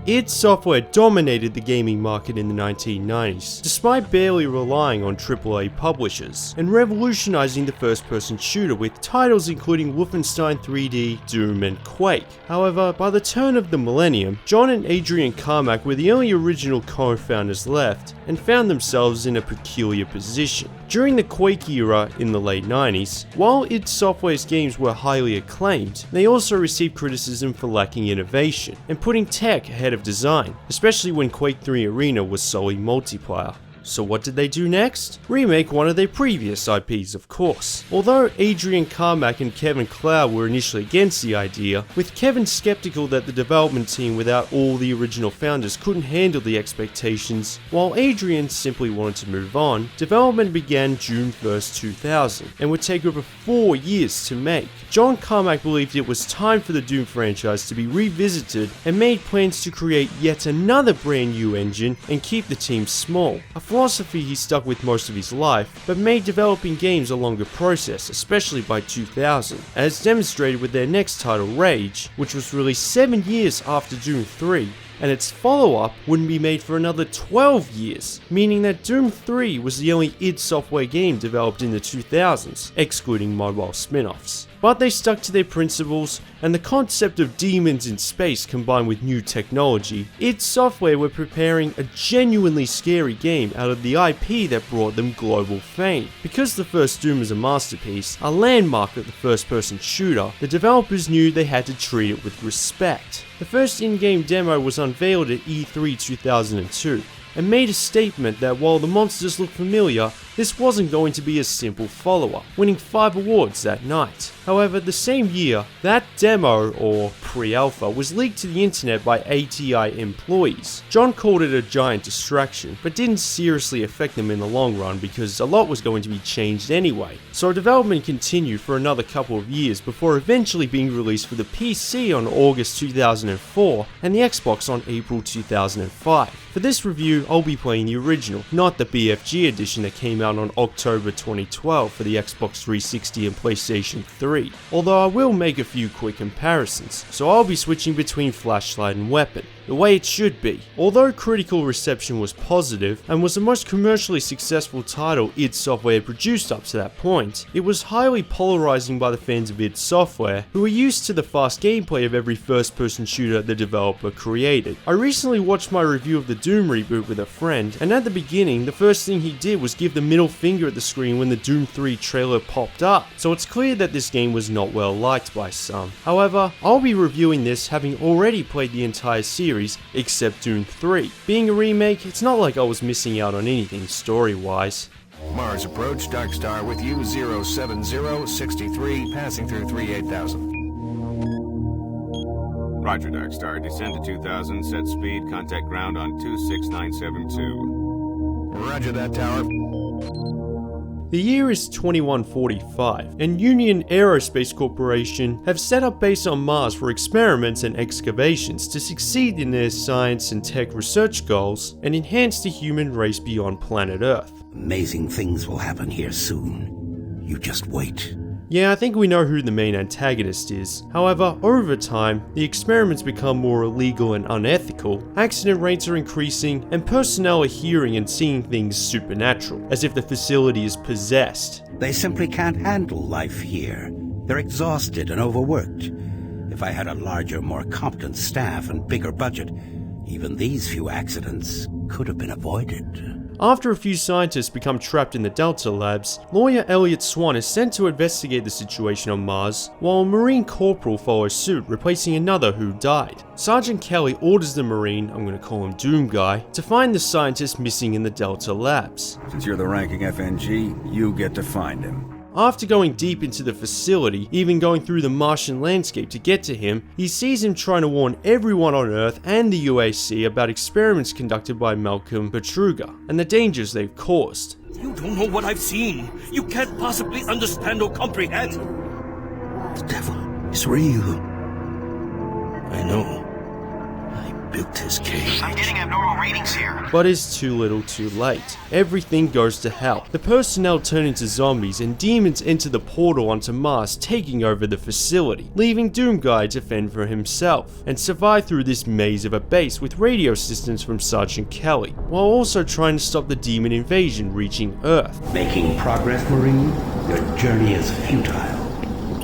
id Software dominated the gaming market in the 1990s, despite barely relying on AAA publishers, and revolutionizing the first-person shooter with titles including Wolfenstein 3D, Doom, and Quake. However, by the turn of the millennium, John and Adrian Carmack were the only original co-founders left, and found themselves in a peculiar position. During the Quake era in the late 90s, while id Software's games were highly acclaimed, they also received criticism for lacking innovation, and putting tech ahead of design, especially when Quake 3 Arena was solely multiplayer. So what did they do next? Remake one of their previous IPs, of course. Although Adrian Carmack and Kevin Cloud were initially against the idea, with Kevin skeptical that the development team without all the original founders couldn't handle the expectations, while Adrian simply wanted to move on, development began June 1st, 2000, and would take over 4 years to make. John Carmack believed it was time for the Doom franchise to be revisited and made plans to create yet another brand new engine and keep the team small. A philosophy he stuck with most of his life, but made developing games a longer process, especially by 2000, as demonstrated with their next title, Rage, which was released 7 years after Doom 3, and its follow-up wouldn't be made for another 12 years, meaning that Doom 3 was the only id Software game developed in the 2000s, excluding mobile spin-offs. But they stuck to their principles, and the concept of demons in space combined with new technology, id Software were preparing a genuinely scary game out of the IP that brought them global fame. Because the first Doom is a masterpiece, a landmark of the first-person shooter, the developers knew they had to treat it with respect. The first in-game demo was unveiled at E3 2002, and made a statement that while the monsters looked familiar, this wasn't going to be a simple follow-up, winning 5 awards that night. However, the same year, that demo, or pre-alpha, was leaked to the internet by ATI employees. John called it a giant distraction, but didn't seriously affect them in the long run because a lot was going to be changed anyway. So development continued for another couple of years before eventually being released for the PC on August 2004 and the Xbox on April 2005. For this review, I'll be playing the original, not the BFG edition that came out on October 2012 for the Xbox 360 and PlayStation 3, although I will make a few quick comparisons, so I'll be switching between flashlight and weapon, the way it should be. Although critical reception was positive and was the most commercially successful title id Software had produced up to that point, it was highly polarizing by the fans of id Software, who were used to the fast gameplay of every first-person shooter the developer created. I recently watched my review of the Doom reboot with a friend, and at the beginning, the first thing he did was give the middle finger at the screen when the Doom 3 trailer popped up, so it's clear that this game was not well liked by some. However, I'll be reviewing this having already played the entire series except Doom 3. Being a remake, it's not like I was missing out on anything story-wise. Mars approach, Dark Star with you, 07063, passing through 38000. Roger, Dark Star. Descend to 2000, set speed, contact ground on 26972. Roger that, tower. The year is 2145, and Union Aerospace Corporation have set up base on Mars for experiments and excavations to succeed in their science and tech research goals and enhance the human race beyond planet Earth. Amazing things will happen here soon. You just wait. Yeah, I think we know who the main antagonist is. However, over time, the experiments become more illegal and unethical, accident rates are increasing, and personnel are hearing and seeing things supernatural, as if the facility is possessed. They simply can't handle life here. They're exhausted and overworked. If I had a larger, more competent staff and bigger budget, even these few accidents could have been avoided. After a few scientists become trapped in the Delta labs, lawyer Elliot Swan is sent to investigate the situation on Mars, while a Marine corporal follows suit, replacing another who died. Sergeant Kelly orders the Marine, I'm going to call him Doom Guy, to find the scientist missing in the Delta labs. Since you're the ranking FNG, you get to find him. After going deep into the facility, even going through the Martian landscape to get to him, he sees him trying to warn everyone on Earth and the UAC about experiments conducted by Malcolm Petruga and the dangers they've caused. You don't know what I've seen. You can't possibly understand or comprehend. The devil is real. I know. I built built his cage. I'm getting abnormal readings here. But it's too little too late. Everything goes to hell. The personnel turn into zombies and demons enter the portal onto Mars, taking over the facility, leaving Doomguy to fend for himself and survive through this maze of a base with radio assistance from Sergeant Kelly, while also trying to stop the demon invasion reaching Earth. Making progress, Marine? Your journey is futile.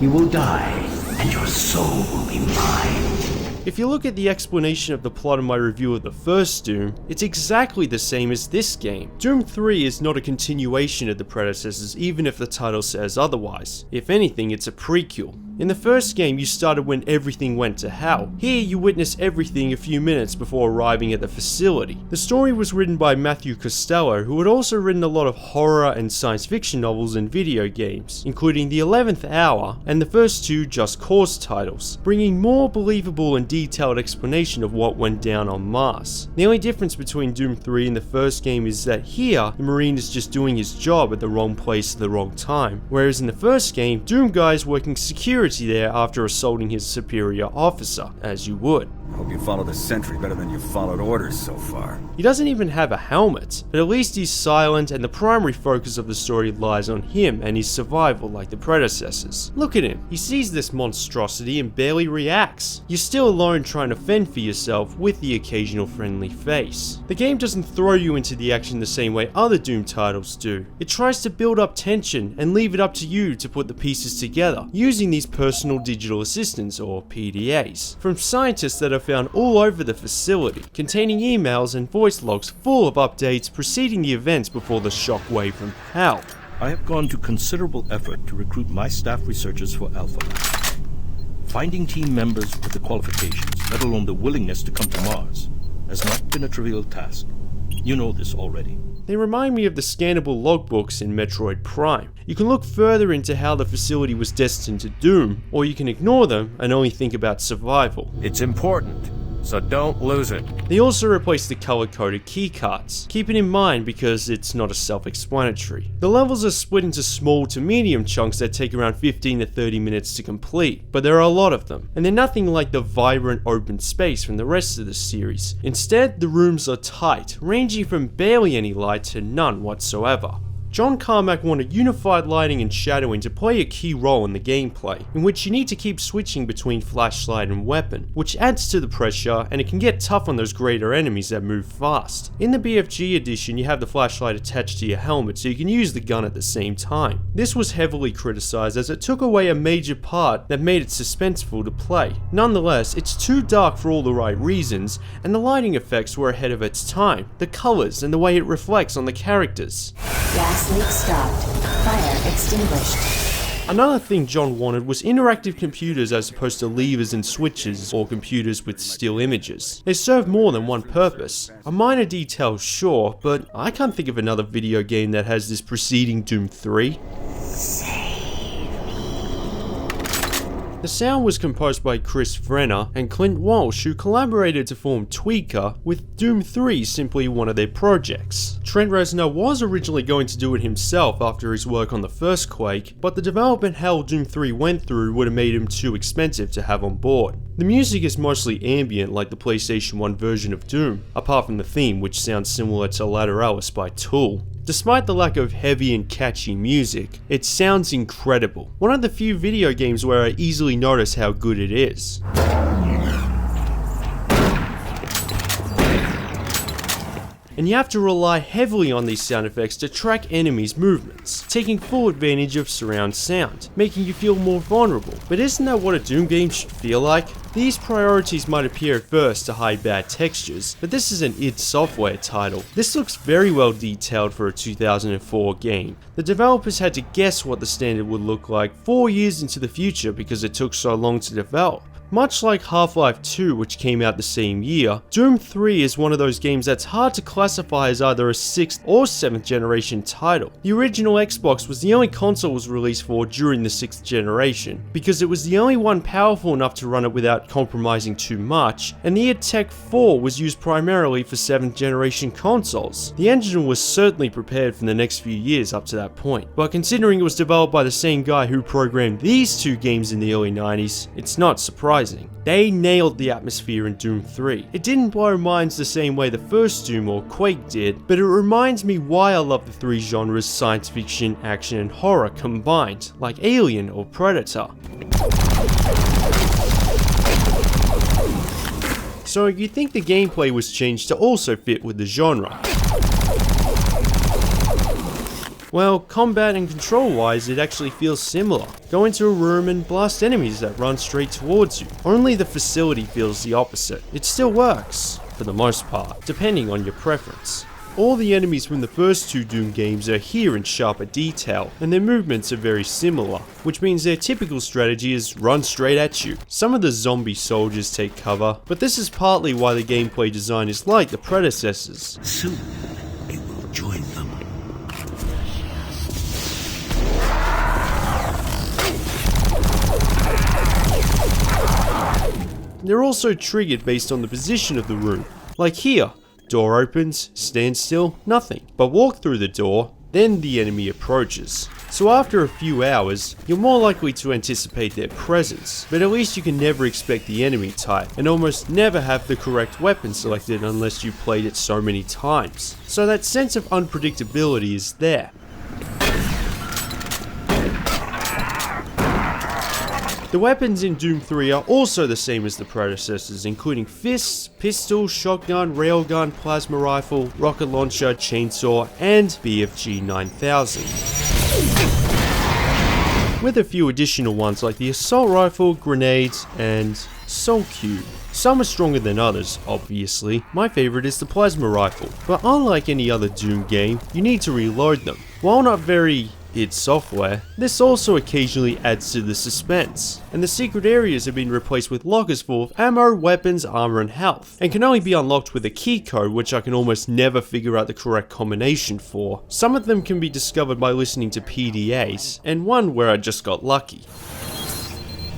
You will die, and your soul will be mine. If you look at the explanation of the plot in my review of the first Doom, it's exactly the same as this game. Doom 3 is not a continuation of the predecessors, even if the title says otherwise. If anything, it's a prequel. In the first game, you started when everything went to hell. Here, you witness everything a few minutes before arriving at the facility. The story was written by Matthew Costello, who had also written a lot of horror and science fiction novels and video games, including The 11th Hour and the first two Just Cause titles, bringing more believable and detailed explanation of what went down on Mars. The only difference between Doom 3 and the first game is that here, the Marine is just doing his job at the wrong place at the wrong time, whereas in the first game, Doomguy is working security there after assaulting his superior officer, as you would. Hope you followed the sentry better than you followed orders so far. He doesn't even have a helmet, but at least he's silent and the primary focus of the story lies on him and his survival like the predecessors. Look at him, he sees this monstrosity and barely reacts. You're still alone trying to fend for yourself with the occasional friendly face. The game doesn't throw you into the action the same way other Doom titles do. It tries to build up tension and leave it up to you to put the pieces together, using these personal digital assistants or PDAs, from scientists that are found all over the facility, containing emails and voice logs full of updates preceding the events before the shockwave from hell. I have gone to considerable effort to recruit my staff researchers for Alpha Lab. Finding team members with the qualifications, let alone the willingness to come to Mars, has not been a trivial task. You know this already. They remind me of the scannable logbooks in Metroid Prime. You can look further into how the facility was destined to doom, or you can ignore them and only think about survival. It's important, so don't lose it. They also replaced the color-coded keycards. Keep it in mind because it's not as self-explanatory. The levels are split into small to medium chunks that take around 15 to 30 minutes to complete, but there are a lot of them, and they're nothing like the vibrant open space from the rest of the series. Instead, the rooms are tight, ranging from barely any light to none whatsoever. John Carmack wanted unified lighting and shadowing to play a key role in the gameplay, in which you need to keep switching between flashlight and weapon, which adds to the pressure and it can get tough on those greater enemies that move fast. In the BFG edition, you have the flashlight attached to your helmet so you can use the gun at the same time. This was heavily criticized as it took away a major part that made it suspenseful to play. Nonetheless, it's too dark for all the right reasons, and the lighting effects were ahead of its time, the colors and the way it reflects on the characters. Gas leak stopped. Fire extinguished. Another thing John wanted was interactive computers as opposed to levers and switches or computers with still images. They serve more than one purpose. A minor detail, sure, but I can't think of another video game that has this preceding Doom 3. The sound was composed by Vrenna and Clint Walsh, who collaborated to form Tweaker, with Doom 3 simply one of their projects. Trent Reznor was originally going to do it himself after his work on the first Quake, but the development hell Doom 3 went through would have made him too expensive to have on board. The music is mostly ambient like the PlayStation 1 version of Doom, apart from the theme which sounds similar to Lateralis by Tool. Despite the lack of heavy and catchy music, it sounds incredible. One of the few video games where I easily notice how good it is. And you have to rely heavily on these sound effects to track enemies' movements, taking full advantage of surround sound, making you feel more vulnerable. But isn't that what a Doom game should feel like? These priorities might appear at first to hide bad textures, but this is an id Software title. This looks very well detailed for a 2004 game. The developers had to guess what the standard would look like 4 years into the future because it took so long to develop. Much like Half-Life 2, which came out the same year, Doom 3 is one of those games that's hard to classify as either a 6th or 7th generation title. The original Xbox was the only console it was released for during the 6th generation, because it was the only one powerful enough to run it without compromising too much, and the id Tech 4 was used primarily for 7th generation consoles. The engine was certainly prepared for the next few years up to that point, but considering it was developed by the same guy who programmed these two games in the early 90s, it's not surprising. surprising. They nailed the atmosphere in Doom 3. It didn't blow minds the same way the first Doom or Quake did, but it reminds me why I love the three genres science fiction, action, and horror combined, like Alien or Predator. So you'd think the gameplay was changed to also fit with the genre. Well, combat and control wise it actually feels similar. Go into a room and blast enemies that run straight towards you. Only the facility feels the opposite. It still works, for the most part, depending on your preference. All the enemies from the first two Doom games are here in sharper detail, and their movements are very similar, which means their typical strategy is run straight at you. Some of the zombie soldiers take cover, but this is partly why the gameplay design is like the predecessors. Soon, they will join them. They're also triggered based on the position of the room. Like here, door opens, stand still, nothing. But walk through the door, then the enemy approaches. So after a few hours, you're more likely to anticipate their presence, but at least you can never expect the enemy type, and almost never have the correct weapon selected unless you played it so many times. So that sense of unpredictability is there. The weapons in Doom 3 are also the same as the predecessors, including fists, pistol, shotgun, railgun, plasma rifle, rocket launcher, chainsaw, and BFG 9000. With a few additional ones like the assault rifle, grenades, and soul cube. Some are stronger than others, obviously. My favourite is the plasma rifle, but unlike any other Doom game, you need to reload them. While not very id Software, this also occasionally adds to the suspense, and the secret areas have been replaced with lockers full of ammo, weapons, armor, and health, and can only be unlocked with a key code which I can almost never figure out the correct combination for. Some of them can be discovered by listening to PDAs, and one where I just got lucky.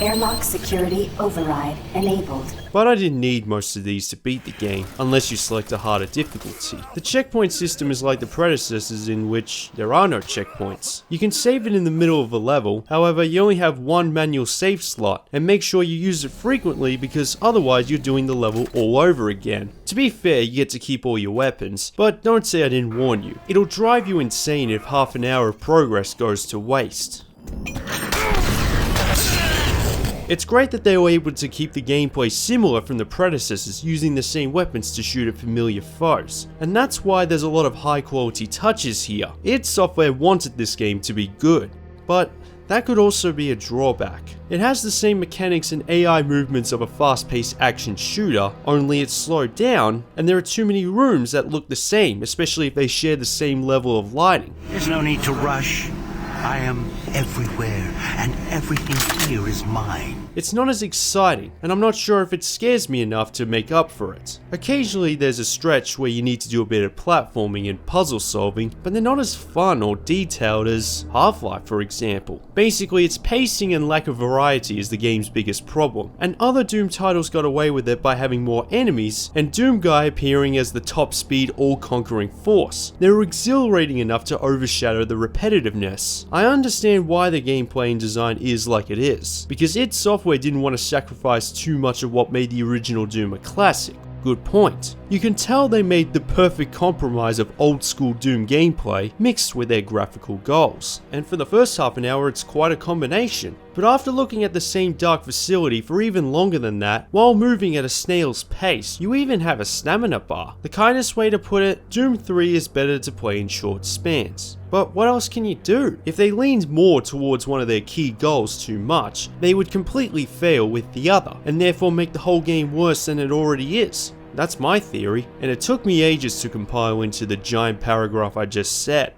Airlock security override enabled. But I didn't need most of these to beat the game, unless you select a harder difficulty. The checkpoint system is like the predecessors in which there are no checkpoints. You can save it in the middle of a level, however you only have one manual save slot, and make sure you use it frequently because otherwise you're doing the level all over again. To be fair, you get to keep all your weapons, but don't say I didn't warn you. It'll drive you insane if half an hour of progress goes to waste. It's great that they were able to keep the gameplay similar from the predecessors, using the same weapons to shoot at familiar foes, and that's why there's a lot of high quality touches here. id Software wanted this game to be good, but that could also be a drawback. It has the same mechanics and AI movements of a fast-paced action shooter, only it's slowed down, and there are too many rooms that look the same, especially if they share the same level of lighting. There's no need to rush. I am everywhere, and everything here is mine. It's not as exciting, and I'm not sure if it scares me enough to make up for it. Occasionally there's a stretch where you need to do a bit of platforming and puzzle solving, but they're not as fun or detailed as Half-Life, for example. Basically, its pacing and lack of variety is the game's biggest problem, and other Doom titles got away with it by having more enemies, and Doom Guy appearing as the top speed all-conquering force. They were exhilarating enough to overshadow the repetitiveness. I understand why the gameplay and design is like it is, because id Software didn't want to sacrifice too much of what made the original Doom a classic. Good point. You can tell they made the perfect compromise of old school Doom gameplay mixed with their graphical goals, and for the first half an hour it's quite a combination. But after looking at the same dark facility for even longer than that, while moving at a snail's pace, you even have a stamina bar. The kindest way to put it, Doom 3 is better to play in short spans. But what else can you do? If they leaned more towards one of their key goals too much, they would completely fail with the other, and therefore make the whole game worse than it already is. That's my theory, and it took me ages to compile into the giant paragraph I just said.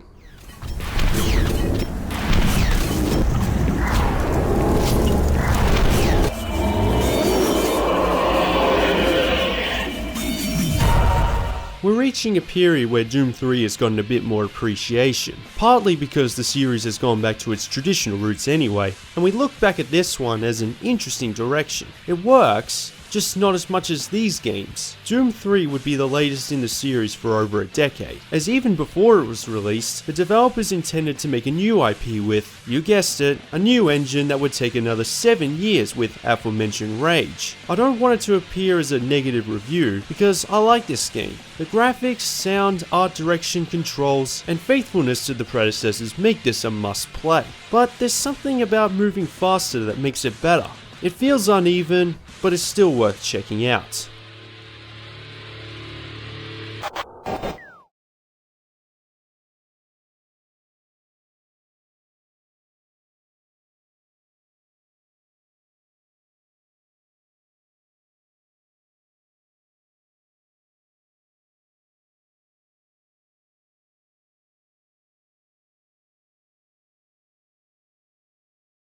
We're reaching a period where Doom 3 has gotten a bit more appreciation, partly because the series has gone back to its traditional roots anyway, and we look back at this one as an interesting direction. It works, just not as much as these games. Doom 3 would be the latest in the series for over a decade, as even before it was released, the developers intended to make a new IP with, you guessed it, a new engine that would take another 7 years with aforementioned Rage. I don't want it to appear as a negative review, because I like this game. The graphics, sound, art direction, controls, and faithfulness to the predecessors make this a must play. But there's something about moving faster that makes it better. It feels uneven, but it's still worth checking out.